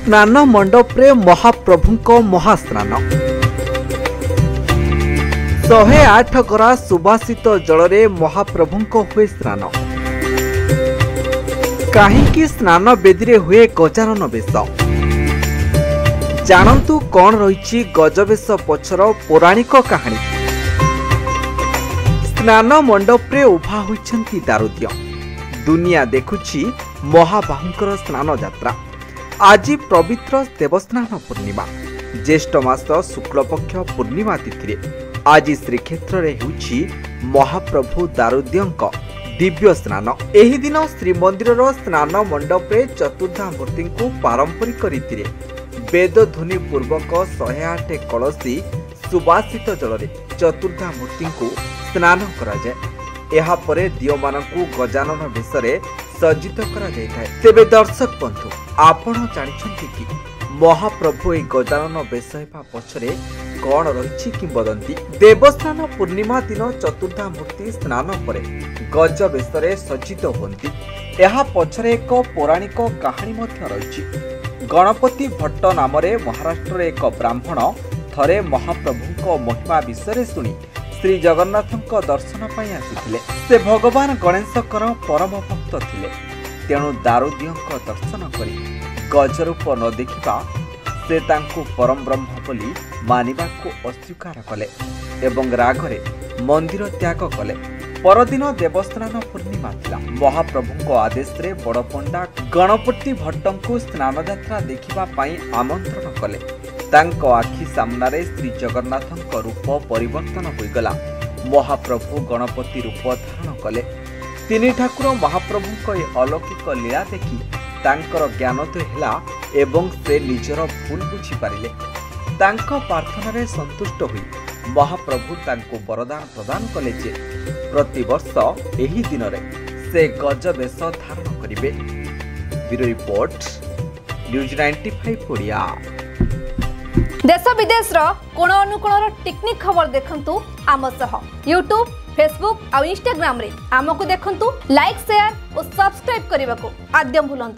स्नान मंडपरे महाप्रभुंको महास्नान 108 गरा सुबासित जलरे महाप्रभुंको हुए स्नान। काहींकि स्नान बेदी हुए गजानन बेश जानतु कौन रही गजबेश पछर पौराणिक कहानी। स्नान मंडपरे उभा होइछंती दारुद्य दुनिया देखुछि महाबाहुंकर स्नान यात्रा। आज पवित्र देवस्नान पूर्णिमा ज्येष्ठ मास शुक्लपक्ष पूर्णिमा तिथि आज श्रीक्षेत्र रे होउछि महाप्रभु दारुद्यंक दिव्य स्नान। एही दिन श्रीमंदिर स्नान मंडप रे चतुर्धा मूर्ति को पारंपरिक रीति रे वेद ध्वनि पूर्वक 108 कलसी सुबासित जल चतुर्धा मूर्ति को स्नान करा जाय। एहा परे दियो मानकु गजानन बेशरे सज्जित करा जायथाय। तेबे दर्शक बंधु आपण जानिछन्ति कि महाप्रभु ए गजानन बेश हेबा पछरे कौन रही किंवदंती। देवस्नान पूर्णिमा दिन चतुर्धा मूर्ति स्नान परे गज बेशरे सज्जित होती। एहा पछरे एक पौराणिक कहानी मध्य रही। गणपति भट्ट नाम महाराष्ट्र एक ब्राह्मण थरे महाप्रभुंको महिमा विषय शुणी श्री जगन्नाथंको दर्शन पाई आसिथिले। से भगवान गणेशकर परम भक्त थिले। तेणु दारुद्यंको दर्शन करी गजरूप न देखिबा से तांको परम ब्रह्म बोली मानिबाको अस्वीकार कले एवं रागरे मंदिर त्याग कले। परदिन देवस्नान पूर्णिमा थिला। महाप्रभुंको आदेश रे बड़पंडा गणपति भट्टंको स्नान यात्रा देखिबा पाई आमंत्रण कले। तांको आखि सामनारे श्री जगन्नाथंको रूप परिवर्तन होइगला। महाप्रभु गणपति रूप धारण कले। तीन ठाकुर महाप्रभुंको ए अलौकिक लीला देखि तांकर ज्ञानोदय ହେଲା एवं से निजर भूल बुझी पारिले। तांको प्रार्थना रे संतुष्ट होई महाप्रभु तांको वरदान प्रदान कले जे प्रतिवर्ष एही दिन रे से गज बेश धारण करिवे। Bureau report news 95 Odia. देश विदेश कोण अनुकोण टेक्निक खबर देखंतु आम सह यूट्यूब फेसबुक और इंस्टाग्राम रे आमको देखंतु लाइक शेयर और सब्सक्राइब करने को आद्यम भूलंतु।